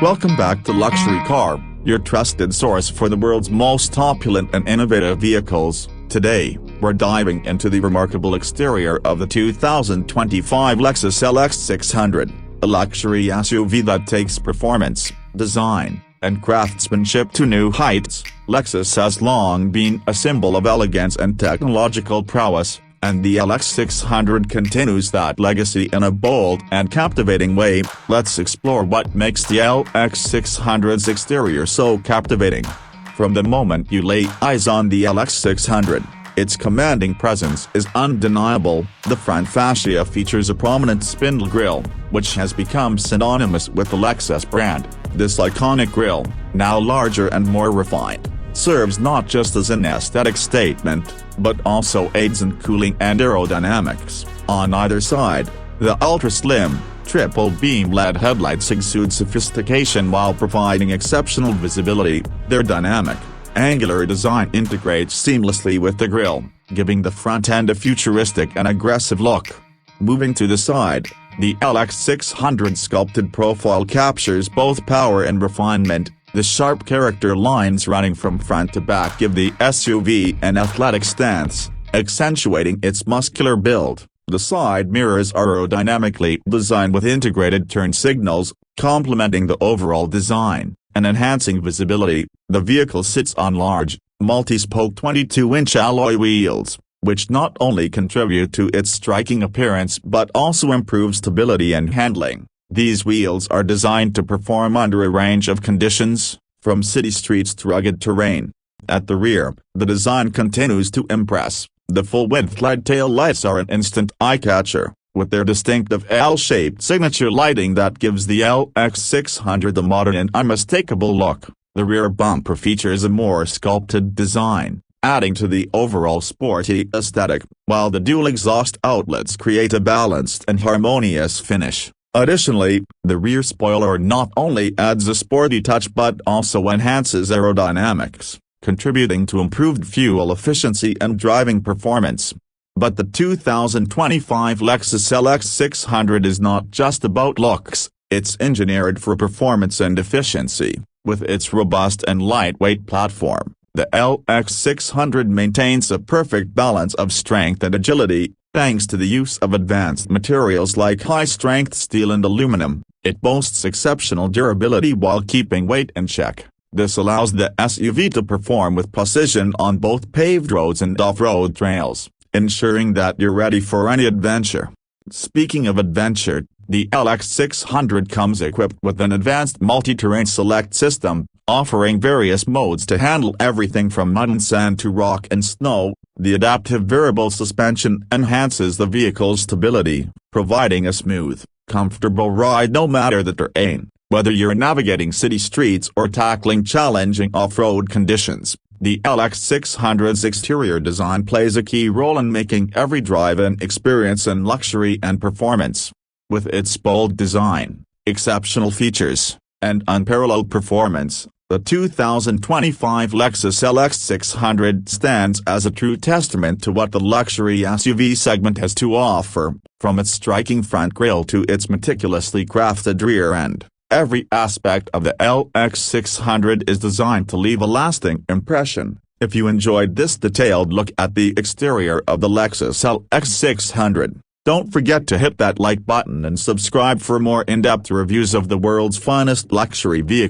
Welcome back to Luxury Car, your trusted source for the world's most opulent and innovative vehicles. Today, we're diving into the remarkable exterior of the 2025 Lexus LX 600, a luxury SUV that takes performance, design, and craftsmanship to new heights. Lexus has long been a symbol of elegance and technological prowess, and the LX 600 continues that legacy in a bold and captivating way. Let's explore what makes the LX 600's exterior so captivating. From the moment you lay eyes on the LX 600, its commanding presence is undeniable. The front fascia features a prominent spindle grille, which has become synonymous with the Lexus brand. This iconic grille, now larger and more refined, serves not just as an aesthetic statement, but also aids in cooling and aerodynamics. On either side, the ultra-slim, triple-beam LED headlights exude sophistication while providing exceptional visibility. Their dynamic, angular design integrates seamlessly with the grille, giving the front end a futuristic and aggressive look. Moving to the side, the LX 600 sculpted profile captures both power and refinement. The sharp character lines running from front to back give the SUV an athletic stance, accentuating its muscular build. The side mirrors are aerodynamically designed with integrated turn signals, complementing the overall design and enhancing visibility. The vehicle sits on large, multi-spoke 22-inch alloy wheels, which not only contribute to its striking appearance but also improve stability and handling. These wheels are designed to perform under a range of conditions, from city streets to rugged terrain. At the rear, the design continues to impress. The full-width LED tail lights are an instant eye-catcher, with their distinctive L-shaped signature lighting that gives the LX 600 the modern and unmistakable look. The rear bumper features a more sculpted design, adding to the overall sporty aesthetic, while the dual exhaust outlets create a balanced and harmonious finish. Additionally, the rear spoiler not only adds a sporty touch but also enhances aerodynamics, contributing to improved fuel efficiency and driving performance. But the 2025 Lexus LX 600 is not just about looks, it's engineered for performance and efficiency. With its robust and lightweight platform, the LX 600 maintains a perfect balance of strength and agility. Thanks to the use of advanced materials like high-strength steel and aluminum, it boasts exceptional durability while keeping weight in check. This allows the SUV to perform with precision on both paved roads and off-road trails, ensuring that you're ready for any adventure. Speaking of adventure, the LX 600 comes equipped with an advanced multi-terrain select system, offering various modes to handle everything from mud and sand to rock and snow. The adaptive variable suspension enhances the vehicle's stability, providing a smooth, comfortable ride no matter the terrain. Whether you're navigating city streets or tackling challenging off-road conditions, the LX 600's exterior design plays a key role in making every drive an experience in luxury and performance. With its bold design, exceptional features, and unparalleled performance, the 2025 Lexus LX 600 stands as a true testament to what the luxury SUV segment has to offer. From its striking front grille to its meticulously crafted rear end, every aspect of the LX 600 is designed to leave a lasting impression. If you enjoyed this detailed look at the exterior of the Lexus LX 600, don't forget to hit that like button and subscribe for more in-depth reviews of the world's finest luxury vehicles.